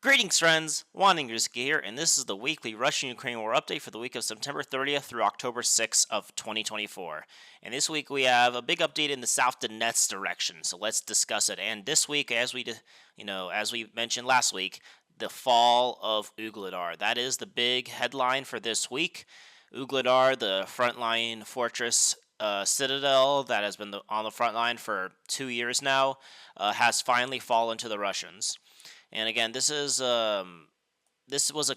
Greetings, friends! Wanderski here, and this is the weekly Russian Ukrainian War update for the week of September 30th through October 6th of 2024. And this week we have a big update in the South Donetsk direction, so let's discuss it. And this week, as we mentioned last week, the fall of Vuhledar. That is the big headline for this week. Vuhledar, the frontline fortress citadel that has been on the front line for 2 years now, has finally fallen to the Russians. And again, this was a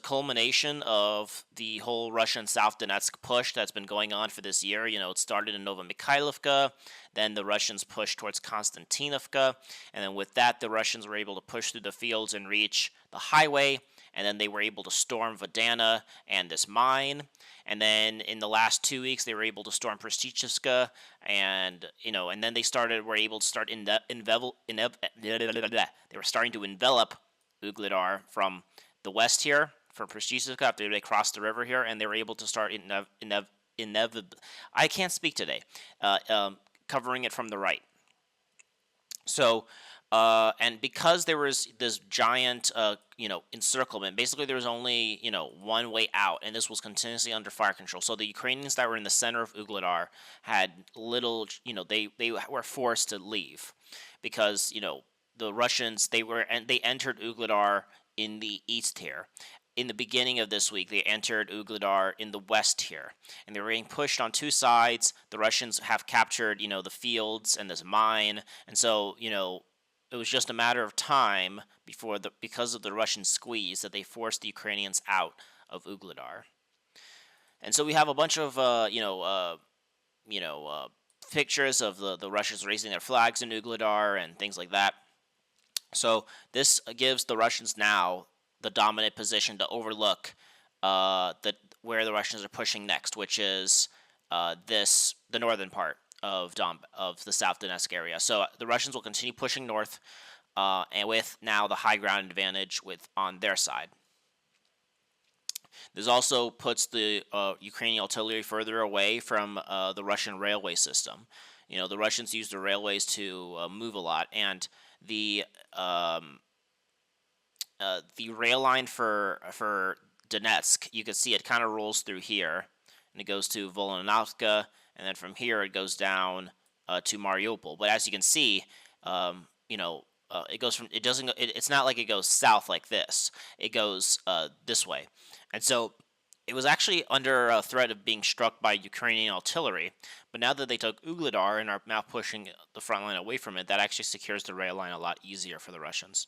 culmination of the whole Russian South Donetsk push that's been going on for this year. It started in Novomikhailivka, then the Russians pushed towards Konstantinovka, and then with that, the Russians were able to push through the fields and reach the highway, and then they were able to storm Vodana and this mine. And then in the last 2 weeks, they were able to storm Prestichevska, and then they were able to start they were starting to envelop Vuhledar from the west here, from Prestichevska after they crossed the river here, and they were able to start I can't speak today, covering it from the right. So, and because there was this giant, encirclement, basically there was only, one way out, and this was continuously under fire control. So the Ukrainians that were in the center of Vuhledar had little, they were forced to leave because, the Russians, they entered Vuhledar in the east here. In the beginning of this week, they entered Vuhledar in the west here, and they were being pushed on two sides. The Russians have captured, the fields and this mine, and so, it was just a matter of time because of the Russian squeeze that they forced the Ukrainians out of Vuhledar. And so we have a bunch of, pictures of the Russians raising their flags in Vuhledar and things like that. So this gives the Russians now the dominant position to overlook where the Russians are pushing next, which is the northern part of the South Donetsk area. So the Russians will continue pushing north, and with now the high ground advantage on their side. This also puts the Ukrainian artillery further away from the Russian railway system. The Russians use the railways to move a lot, and the rail line for Donetsk, you can see it kind of rolls through here, and it goes to Volnovka, and then from here it goes down to Mariupol. But as you can see, it goes from it's not like it goes south like this. It goes this way, and so it was actually under a threat of being struck by Ukrainian artillery. But now that they took Vuhledar and are now pushing the front line away from it, that actually secures the rail line a lot easier for the Russians.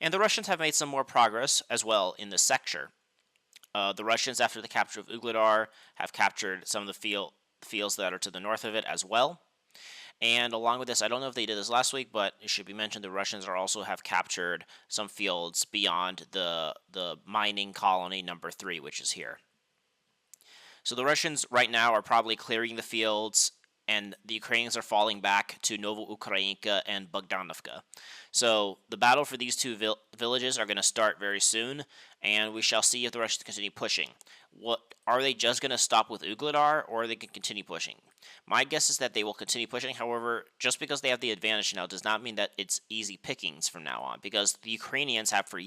And the Russians have made some more progress as well in this sector. The Russians, after the capture of Vuhledar, have captured some of the fields that are to the north of it as well. And along with this, I don't know if they did this last week, but it should be mentioned the Russians also have captured some fields beyond the mining colony number 3, which is here. So the Russians right now are probably clearing the fields, and the Ukrainians are falling back to Novoukrayinka and Bogdanovka. So the battle for these two villages are going to start very soon, and we shall see if the Russians continue pushing. Are they just going to stop with Vuhledar, or are they going to continue pushing? My guess is that they will continue pushing. However, just because they have the advantage now does not mean that it's easy pickings from now on, because the Ukrainians have for 2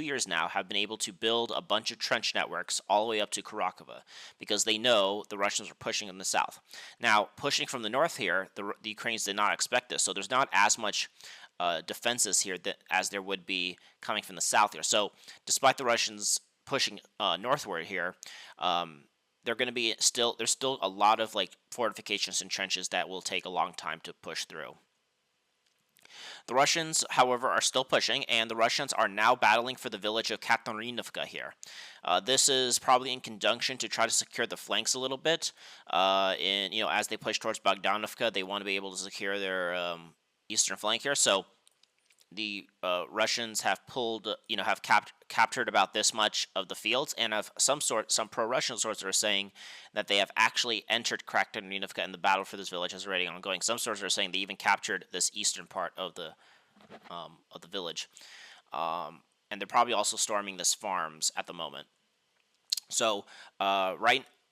years now, have been able to build a bunch of trench networks all the way up to Kharkova, because they know the Russians are pushing in the south. Now, pushing from the north here, the Ukrainians did not expect this, so there's not as much defenses here as there would be coming from the south here. So, despite the Russians pushing northward here, there's still a lot of fortifications and trenches that will take a long time to push through. The Russians, however, are still pushing, and the Russians are now battling for the village of Katerinovka here. This is probably in conjunction to try to secure the flanks a little bit. As they push towards Bogdanovka, they want to be able to secure their eastern flank here. So the Russians have captured about this much of the fields, and of some pro-Russian sources are saying that they have actually entered Katerinovka, and the battle for this village is already ongoing. Some sources are saying they even captured this eastern part of the village, and they're probably also storming this farms at the moment. So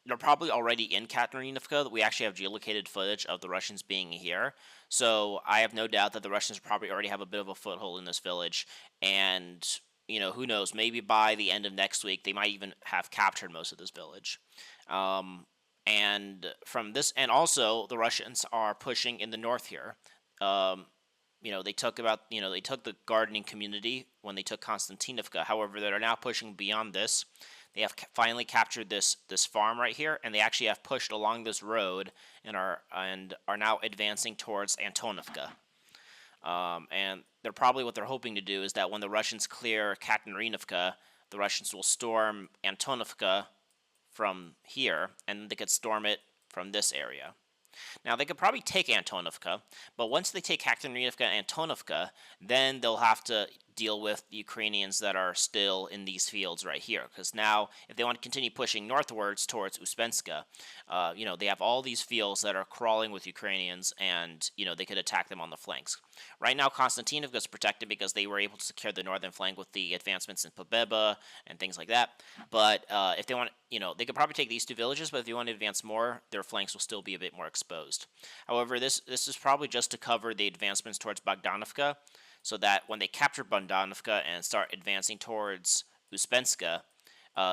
they're probably already in Katerinovka. We actually have geolocated footage of the Russians being here. So I have no doubt that the Russians probably already have a bit of a foothold in this village. And who knows? Maybe by the end of next week, they might even have captured most of this village. And from this, and also the Russians are pushing in the north here. Um, they took the gardening community when they took Konstantinovka. However, they are now pushing beyond this. They have finally captured this farm right here, and they actually have pushed along this road and are now advancing towards Antonovka. And they're probably what they're hoping to do is that when the Russians clear Katerinovka, the Russians will storm Antonovka from here, and they could storm it from this area. Now, they could probably take Antonovka, but once they take Katerinovka and Antonovka, then they'll have to deal with the Ukrainians that are still in these fields right here. Because now, if they want to continue pushing northwards towards Uspenska, they have all these fields that are crawling with Ukrainians, and, they could attack them on the flanks. Right now, Konstantinovka is protected because they were able to secure the northern flank with the advancements in Pobeba and things like that. But if they want, they could probably take these two villages, but if they want to advance more, their flanks will still be a bit more exposed. However, this is probably just to cover the advancements towards Bogdanovka, so that when they capture Bogdanovka and start advancing towards Uspenska,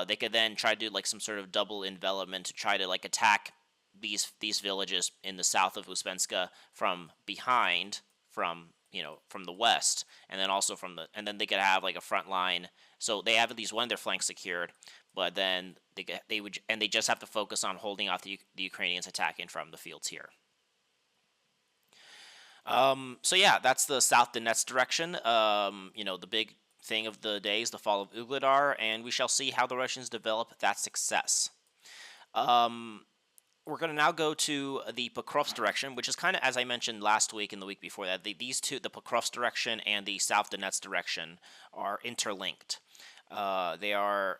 they could then try to do like some sort of double envelopment to try to like attack these villages in the south of Uspenska from behind, from the west, and then also and then they could have like a front line. So they have at least one of their flanks secured, but then they just have to focus on holding off the Ukrainians attacking from the fields here. So yeah, that's the South Donetsk direction. The big thing of the day is the fall of Vuhledar, and we shall see how the Russians develop that success. We're going to now go to the Pokrovsk direction, which is kind of, as I mentioned last week and the week before that, these two, the Pokrovsk direction and the South Donetsk direction, are interlinked. They are,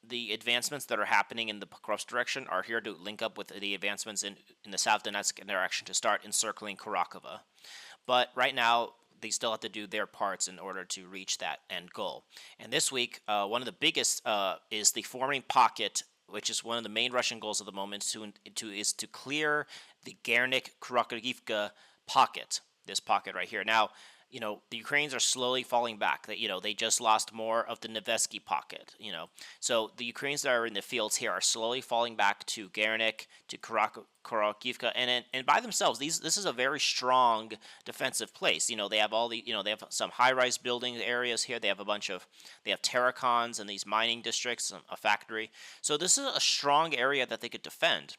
the advancements that are happening in the Pokrovsk direction are here to link up with the advancements in the South Donetsk direction to start encircling Kharkova. But right now, they still have to do their parts in order to reach that end goal. And this week, one of the biggest is the forming pocket, which is one of the main Russian goals of the moment, is to clear the Hirnyk-Kharkivka pocket, this pocket right here. Now, the Ukrainians are slowly falling back. They just lost more of the Nevesky pocket, So the Ukrainians that are in the fields here are slowly falling back to Hirnyk, to Kharkivka, and by themselves, this is a very strong defensive place. They have they have some high-rise building areas here. They have they have terracons and these mining districts, a factory. So this is a strong area that they could defend.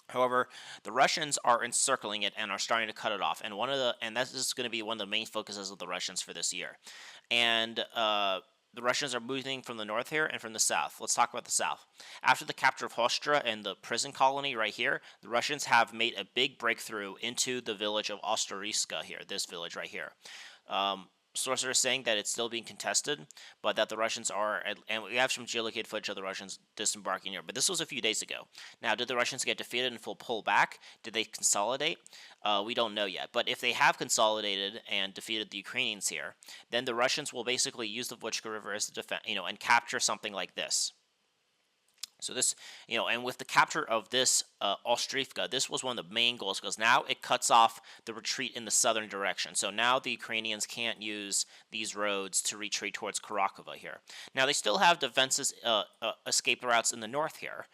However, the Russians are encircling it and are starting to cut it off, and this is going to be one of the main focuses of the Russians for this year. And the Russians are moving from the north here and from the south. Let's talk about the south. After the capture of Hostra and the prison colony right here, the Russians have made a big breakthrough into the village of Ostroyska here, this village right here. Sources are saying that it's still being contested, but that the Russians are, and we have some geolocated footage of the Russians disembarking here, but this was a few days ago. Now, did the Russians get defeated and pull back? Did they consolidate? We don't know yet, but if they have consolidated and defeated the Ukrainians here, then the Russians will basically use the Vuchka River as the defense, and capture something like this. So this, and with the capture of this Ostrivka, this was one of the main goals because now it cuts off the retreat in the southern direction. So now the Ukrainians can't use these roads to retreat towards Kharkova here. Now they still have defenses, escape routes in the north here.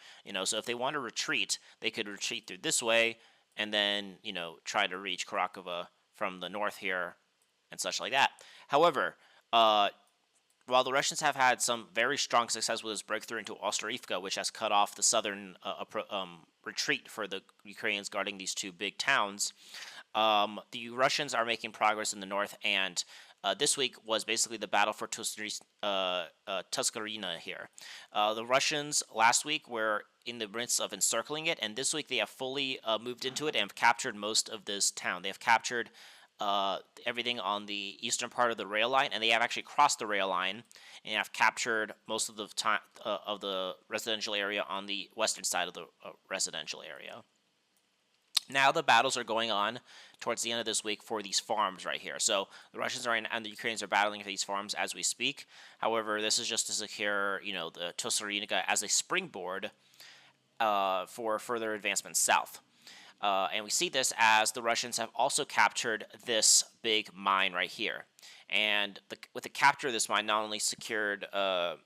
So if they want to retreat, they could retreat through this way and then, try to reach Kharkova from the north here and such like that. However, while the Russians have had some very strong success with this breakthrough into Ostrivka, which has cut off the southern retreat for the Ukrainians guarding these two big towns, the Russians are making progress in the north, and this week was basically the battle for Tuskarina here. The Russians last week were in the midst of encircling it, and this week they have fully moved into it and have captured most of this town. They have captured everything on the eastern part of the rail line, and they have actually crossed the rail line and have captured most of the time of the residential area on the western side of the residential area. Now the battles are going on towards the end of this week for these farms right here. So the Russians and the Ukrainians are battling for these farms as we speak. However, this is just to secure, the Tosarinica as a springboard for further advancement south. And we see this as the Russians have also captured this big mine right here. And with the capture of this mine, not only secured, uh,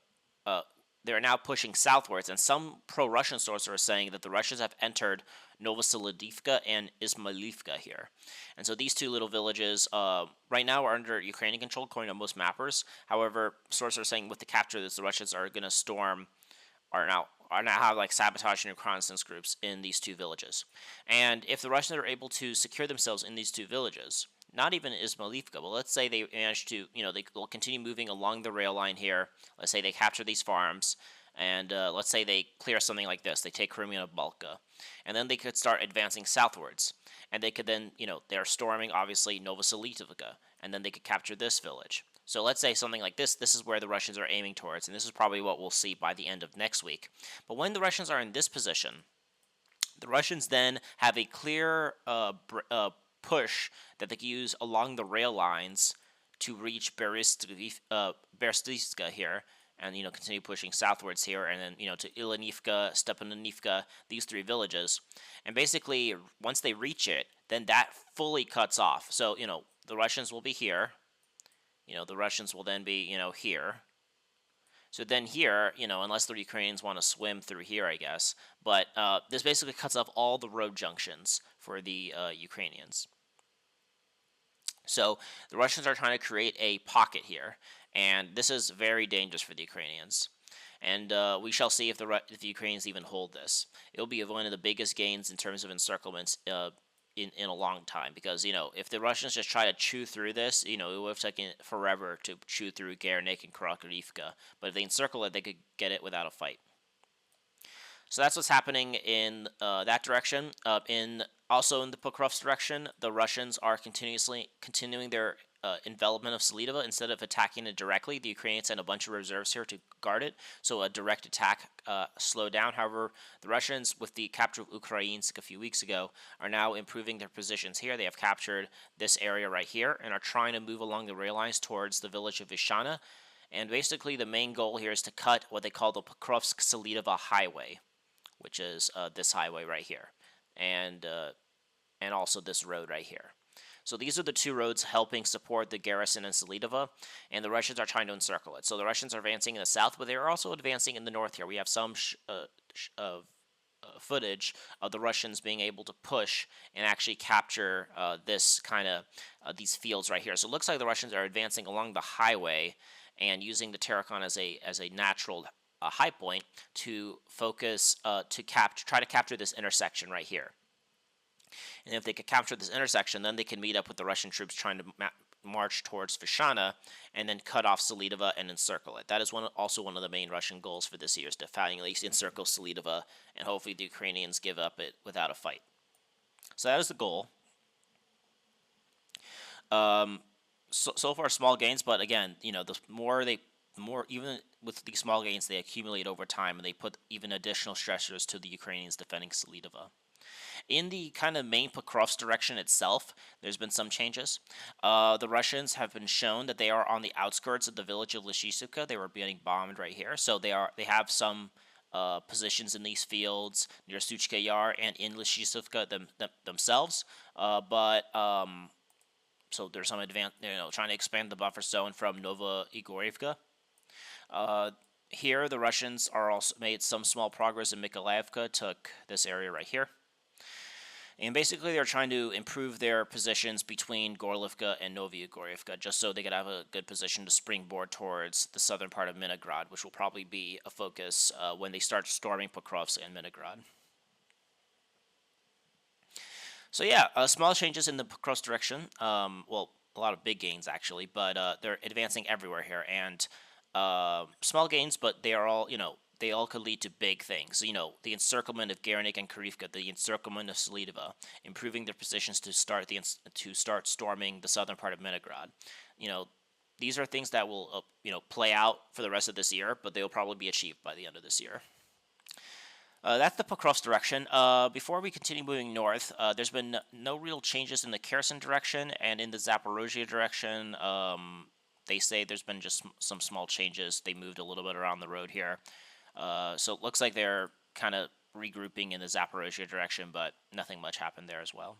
they're now pushing southwards. And some pro-Russian sources are saying that the Russians have entered Novoselidivka and Ismailivka here. And so these two little villages right now are under Ukrainian control, according to most mappers. However, sources are saying with the capture of this, the Russians are going to storm are now have like sabotage and reconnaissance groups in these two villages. And if the Russians are able to secure themselves in these two villages, not even Ismailivka, but let's say they manage to, they will continue moving along the rail line here. Let's say they capture these farms, and let's say they clear something like this. They take Crimea and Balka, and then they could start advancing southwards. And they could then, they're storming, obviously, Novoselidivka, and then they could capture this village. So let's say something like this. This is where the Russians are aiming towards, and this is probably what we'll see by the end of next week. But when the Russians are in this position, the Russians then have a clear push that they can use along the rail lines to reach Berestivka here, and continue pushing southwards here, and then to Ilanivka, Stepanivka, these three villages. And basically, once they reach it, then that fully cuts off. So the Russians will be here. The Russians will then be here. So then here, unless the Ukrainians want to swim through here, I guess. But this basically cuts off all the road junctions for the Ukrainians. So the Russians are trying to create a pocket here, and this is very dangerous for the Ukrainians. And we shall see if the Ukrainians even hold this. It'll be one of the biggest gains in terms of encirclements in a long time, because if the Russians just try to chew through this, it would have taken forever to chew through Hirnyk and Krakovivka. But if they encircle it, they could get it without a fight. So that's what's happening in that direction. Also in the Pokrovsk direction, the Russians are continuing their envelopment of Selydove. Instead of attacking it directly, the Ukrainians sent a bunch of reserves here to guard it, so a direct attack slowed down. However, the Russians, with the capture of Ukrainsk a few weeks ago, are now improving their positions here. They have captured this area right here and are trying to move along the rail lines towards the village of Vishana. And basically, the main goal here is to cut what they call the Pokrovsk-Selydove highway, which is this highway right here, and also this road right here. So these are the two roads helping support the garrison in Selydove, and the Russians are trying to encircle it. So the Russians are advancing in the south, but they are also advancing in the north here. We have some footage of the Russians being able to push and actually capture this kind of these fields right here. So it looks like the Russians are advancing along the highway and using the Terrakon as a natural high point to focus try to capture this intersection right here. And if they could capture this intersection, then they can meet up with the Russian troops trying to march towards Vishana and then cut off Selydove and encircle it. That is also one of the main Russian goals for this year, is to finally encircle Selydove, and hopefully the Ukrainians give up it without a fight. So that is the goal. So far, small gains, but again, the more even with these small gains, they accumulate over time, and they put even additional stressors to the Ukrainians defending Selydove. In the kind of main Pokrovsk direction itself, there's been some changes. The Russians have been shown that they are on the outskirts of the village of Lishivka. They were getting bombed right here, so they have some positions in these fields near Suchka Yar and in Lishivka themselves. So there's some trying to expand the buffer zone from Nova Igorivka. Here, the Russians are also made some small progress in Mykolaievka, took this area right here. And basically, they're trying to improve their positions between Gorlivka and Novy Igorivka, just so they could have a good position to springboard towards the southern part of Minigrad, which will probably be a focus when they start storming Pokrovsk and Minigrad. So yeah, small changes in the Pokrovsk direction. Well, a lot of big gains actually, but they're advancing everywhere here, and small gains, but they are all they all could lead to big things. The encirclement of Hirnyk and Karivka, the encirclement of Selydove, improving their positions to start storming the southern part of Minigrad. These are things that will play out for the rest of this year, but they will probably be achieved by the end of this year. That's the Pokrovsk direction. Before we continue moving north, there's been no real changes in the Kherson direction, and in the Zaporozhye direction, they say there's been just some small changes. They moved a little bit around the road here. So it looks like they're kind of regrouping in the Zaporozhye direction, but nothing much happened there as well.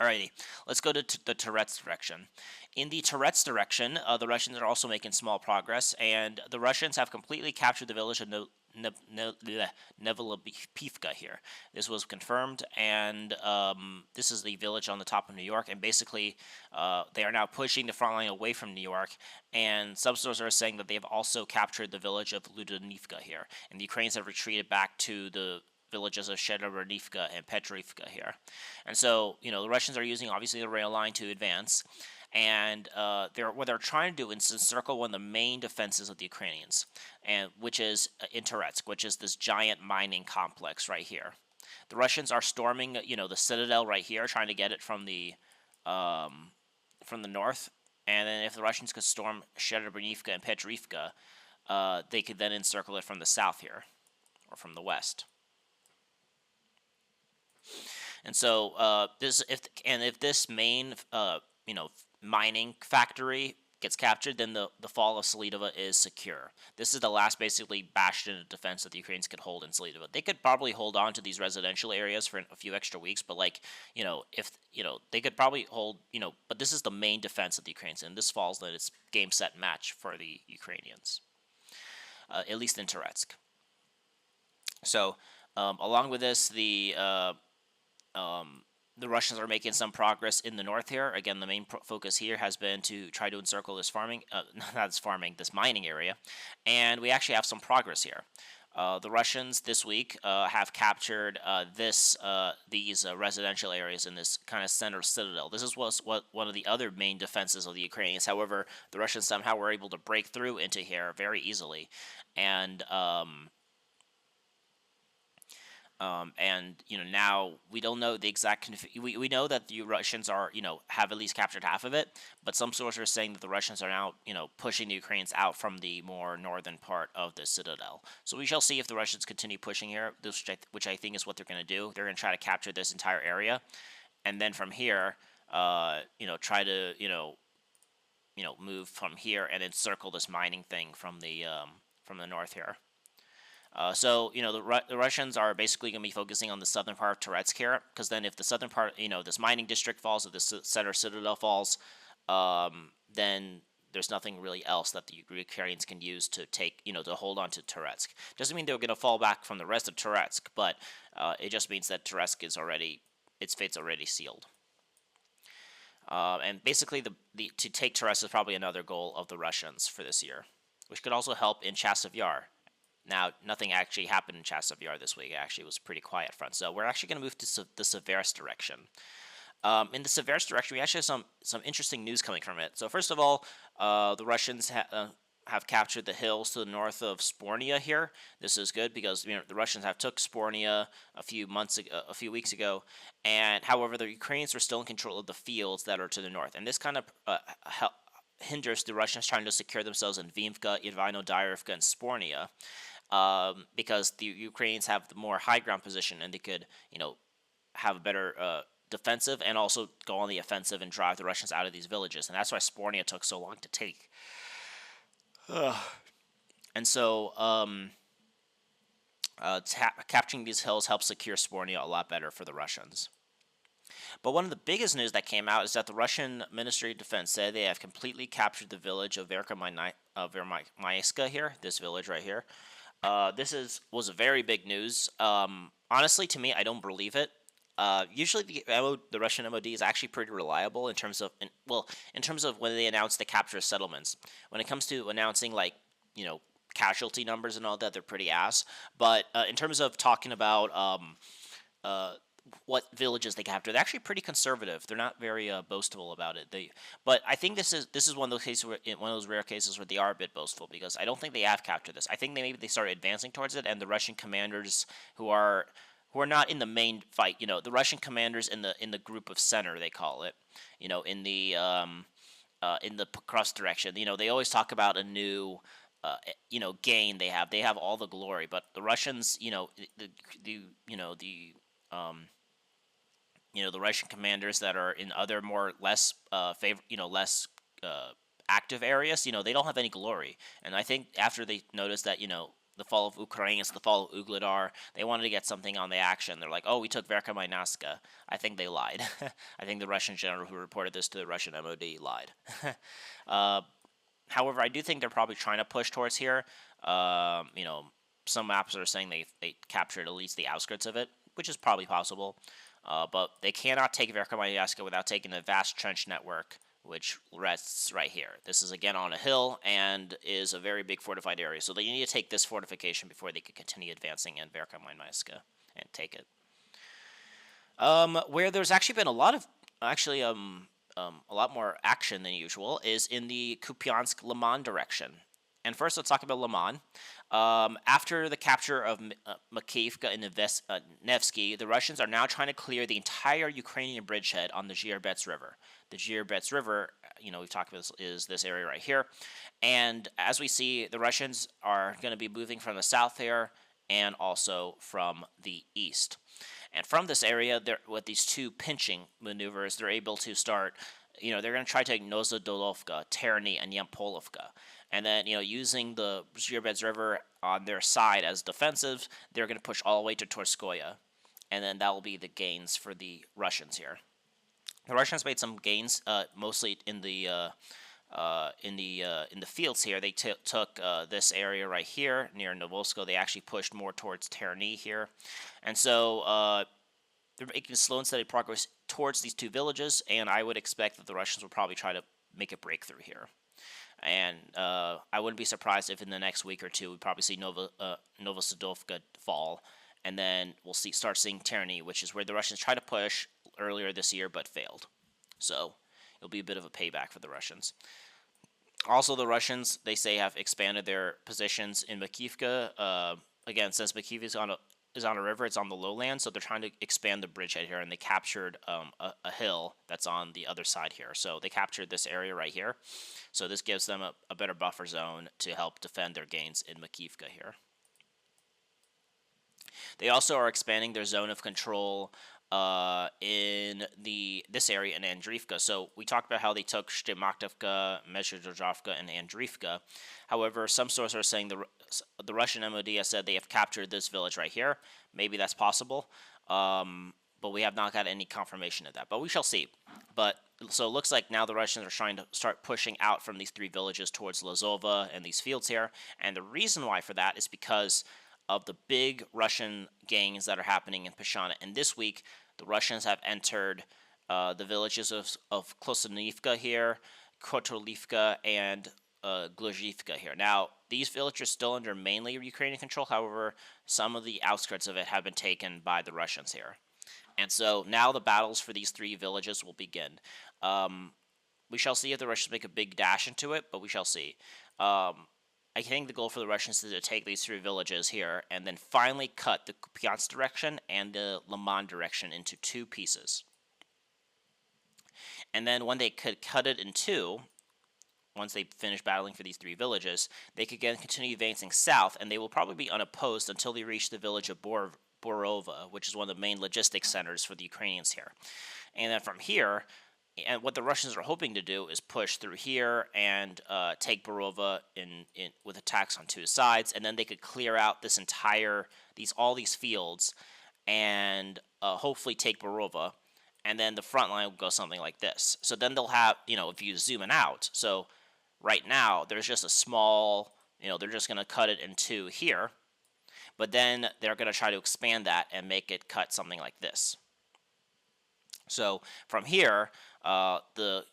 Alrighty, let's go to the Tourette's direction. In the Tourette's direction, the Russians are also making small progress, and the Russians have completely captured the village of Nevelopivka here. This was confirmed, and this is the village on the top of New York, and basically they are now pushing the front line away from New York, and some sources are saying that they have also captured the village of Ludonivka here, and the Ukrainians have retreated back to the villages of Shedorivka and Petrivka here. And so, the Russians are using, obviously, the rail line to advance. And what they're trying to do is encircle one of the main defenses of the Ukrainians, and which is in Touretsk, which is this giant mining complex right here. The Russians are storming, the citadel right here, trying to get it from the north. And then if the Russians could storm Shedorivka and Petrivka, they could then encircle it from the south here, or from the west. And so if this main mining factory gets captured, then the fall of Selydove is secure. This is the last basically bastion of defense that the Ukrainians could hold in Selydove. They could probably hold on to these residential areas for a few extra weeks, but if they could probably hold, but this is the main defense of the Ukrainians, and this falls, then it's game, set, match for the Ukrainians, at least in Touretsk. So along with this, the Russians are making some progress in the north here. Again, the main focus here has been to try to encircle this this mining area, and we actually have some progress here. The Russians this week have captured these residential areas in this kind of center citadel. This is what one of the other main defenses of the Ukrainians. However, the Russians somehow were able to break through into here very easily, and now we don't know the exact. We know that the Russians are have at least captured half of it, but some sources are saying that the Russians are now pushing the Ukrainians out from the more northern part of the citadel. So we shall see if the Russians continue pushing here, which I think is what they're going to do. They're going to try to capture this entire area, and then from here, try to move from here and encircle this mining thing from the north here. So the Russians are basically going to be focusing on the southern part of Touretsk here, because then if the southern part, this mining district falls, if the center citadel falls, then there's nothing really else that the Ukrainians can use to take, to hold on to Touretsk. Doesn't mean they're going to fall back from the rest of Touretsk, but it just means that Touretsk is its fate's already sealed. And basically, to take Touretsk is probably another goal of the Russians for this year, which could also help in Chasiv Yar. Now, nothing actually happened in Chasiv Yar this week. It actually was a pretty quiet front. So we're actually going to move to the Seversk direction. In the Seversk direction, we actually have some interesting news coming from it. So first of all, the Russians have captured the hills to the north of Spornia here. This is good because the Russians have took Spornia a few weeks ago, and however the Ukrainians are still in control of the fields that are to the north, and this kind of hinders the Russians trying to secure themselves in Vimka, Ivano-Dyrivka, and Spornia. Because the Ukrainians have the more high ground position, and they could, have a better defensive and also go on the offensive and drive the Russians out of these villages. And that's why Spornia took so long to take. And so capturing these hills helps secure Spornia a lot better for the Russians. But one of the biggest news that came out is that the Russian Ministry of Defense said they have completely captured the village of Verkhomayeska here, this village right here. This was a very big news. Honestly, to me, I don't believe it. Usually, the Russian MOD is actually pretty reliable in terms of when they announce the capture of settlements. When it comes to announcing casualty numbers and all that, they're pretty ass. But in terms of talking about what villages they capture, they're actually pretty conservative. They're not very boastful about it. But I think this is one of those cases one of those rare cases where they are a bit boastful, because I don't think they have captured this. I think maybe they started advancing towards it, and the Russian commanders who are not in the main fight, the Russian commanders in the group of center, they call it, in the cross direction. They always talk about a new gain they have. They have all the glory, but the Russians, the Russian commanders that are in other less active areas, they don't have any glory. And I think after they noticed that, the fall of Ukraine, it's the fall of Vuhledar. They wanted to get something on the action. They're like, oh, we took Verkhomenovsk. I think they lied. I think the Russian general who reported this to the Russian MOD lied. However, I do think they're probably trying to push towards here. You know, some maps are saying they captured at least the outskirts of it, which is probably possible. But they cannot take Verkhomenovsk without taking the vast trench network, which rests right here. This is again on a hill and is a very big fortified area. So they need to take this fortification before they can continue advancing in Verkhomenovsk and take it. Where there's actually been a lot of a lot more action than usual is in the Kupiansk-Liman direction. And first, let's talk about Liman. After the capture of Makivka and Nevsky, the Russians are now trying to clear the entire Ukrainian bridgehead on the Zhierbets River. The Zhierbets River, you know, we've talked about is this area right here. And as we see, the Russians are going to be moving from the south here and also from the east. And from this area, with these two pinching maneuvers, they're able to start, you know, they're going to try to take Novodolovka, Terny, and Yampolovka. And then, you know, using the Zhierbets River on their side as defensive, they're going to push all the way to Torskoye. And then that will be the gains for the Russians here. The Russians made some gains, mostly in the fields here. They took this area right here near Novosko. They actually pushed more towards Terny here, and so they're making slow and steady progress towards these two villages. And I would expect that the Russians will probably try to make a breakthrough here. And I wouldn't be surprised if in the next week or two we probably see Novosadovka fall, and then we'll start seeing Terny, which is where the Russians tried to push earlier this year but failed. So it'll be a bit of a payback for the Russians. Also, the Russians, they say, have expanded their positions in Makivka. Again, since Makivka is on a river, it's on the lowland, so they're trying to expand the bridgehead here, and they captured a hill that's on the other side here. So they captured this area right here. So this gives them a better buffer zone to help defend their gains in Makivka here. They also are expanding their zone of control in this area in Andriivka. So we talked about how they took Shtymaktovka, Mezhydozhovka, and Andriivka. However, some sources are saying the Russian MOD has said they have captured this village right here. Maybe that's possible, but we have not got any confirmation of that. But we shall see. But so it looks like now the Russians are trying to start pushing out from these three villages towards Lazova and these fields here. And the reason why for that is because of the big Russian gains that are happening in Peshana. And this week, the Russians have entered the villages of Klosanivka here, Kotolivka, and Gluzhivka here. Now, these villages are still under mainly Ukrainian control. However, some of the outskirts of it have been taken by the Russians here. And so now the battles for these three villages will begin. We shall see if the Russians make a big dash into it, but we shall see. I think the goal for the Russians is to take these three villages here and then finally cut the Kupiansk direction and the Liman direction into two pieces. And then when they could cut it in two, once they finish battling for these three villages, they could again continue advancing south, and they will probably be unopposed until they reach the village of Borova, which is one of the main logistics centers for the Ukrainians here. And then from here, and what the Russians are hoping to do is push through here and take Borova with attacks on two sides, and then they could clear out this all these fields, and hopefully take Borova, and then the front line will go something like this. So then they'll have, if you zoom in out, so right now there's just a small, they're just going to cut it in two here, but then they're going to try to expand that and make it cut something like this. So from here, the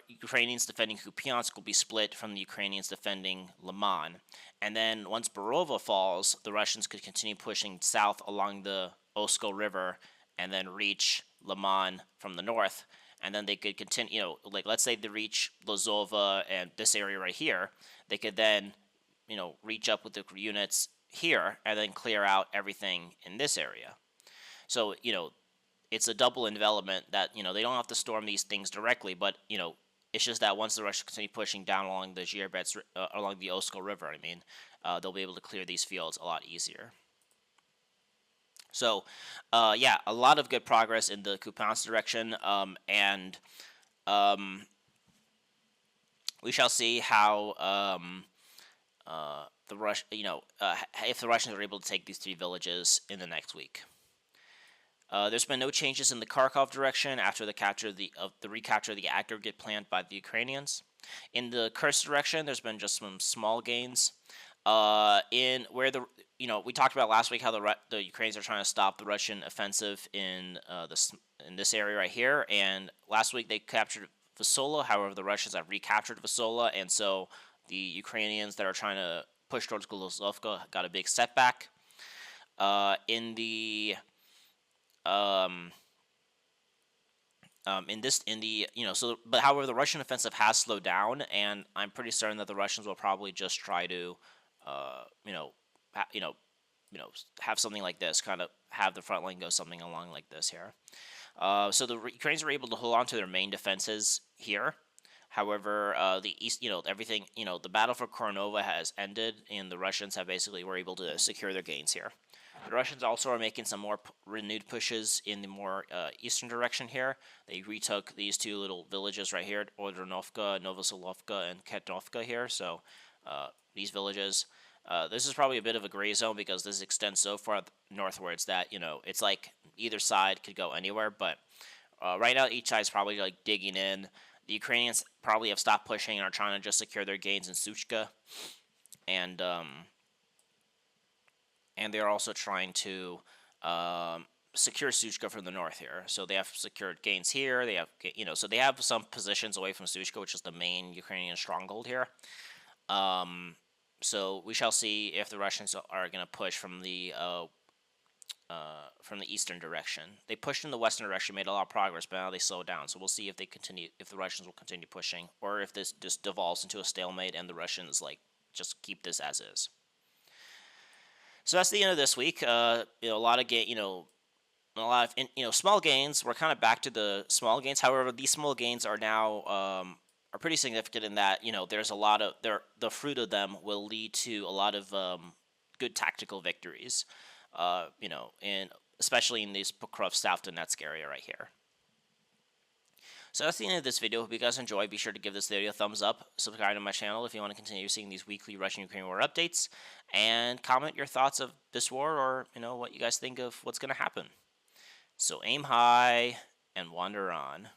Ukrainians defending Kupiansk will be split from the Ukrainians defending Liman. And then once Borova falls, the Russians could continue pushing south along the Osko River and then reach Liman from the north. And then they could continue, let's say they reach Lozova and this area right here. They could then, reach up with the units here and then clear out everything in this area. So, it's a double envelopment that, they don't have to storm these things directly, but, it's just that once the Russians continue pushing down along the Zhierbets, along the Osko River, they'll be able to clear these fields a lot easier. So, yeah, a lot of good progress in the Kupiansk direction, and we shall see how if the Russians are able to take these 3 villages in the next week. There's been no changes in the Kharkov direction after the recapture of the aggregate plant by the Ukrainians. In the Kursk direction, there's been just some small gains. In where we talked about last week how the Ukrainians are trying to stop the Russian offensive in this area right here, and last week they captured Vasola. However, the Russians have recaptured Vasola, and so the Ukrainians that are trying to push towards Golosovka got a big setback. In the but however, the Russian offensive has slowed down, and I'm pretty certain that the Russians will probably just try to, uh, you know, ha- you know, have something like this, kind of have the front line go something along like this here. So the Ukrainians were able to hold on to their main defenses here. However, the east, everything, the battle for Kornova has ended, and the Russians have basically were able to secure their gains here. The Russians also are making some more renewed pushes in the more eastern direction here. They retook these 2 little villages right here, Ordronovka, Novosolovka, and Ketnovka here. So these villages, this is probably a bit of a gray zone because this extends so far northwards that, it's like either side could go anywhere. But right now, each side is probably like digging in. The Ukrainians probably have stopped pushing and are trying to just secure their gains in Suchka. And they're also trying to secure Suchka from the north here. So they have secured gains here. They have, so they have some positions away from Suchka, which is the main Ukrainian stronghold here. So we shall see if the Russians are going to push from the eastern direction. They pushed in the western direction, made a lot of progress, but now they slowed down. So we'll see if the Russians will continue pushing, or if this just devolves into a stalemate and the Russians just keep this as is. So that's the end of this week. A lot of small gains. We're kind of back to the small gains. However, these small gains are now are pretty significant in that there's a lot of the fruit of them will lead to a lot of good tactical victories. And especially in this Pokrov South Donetsk area right here. So that's the end of this video. Hope you guys enjoy. Be sure to give this video a thumbs up, subscribe to my channel if you want to continue seeing these weekly Russian-Ukrainian war updates, and comment your thoughts of this war or, what you guys think of what's going to happen. So aim high and wander on.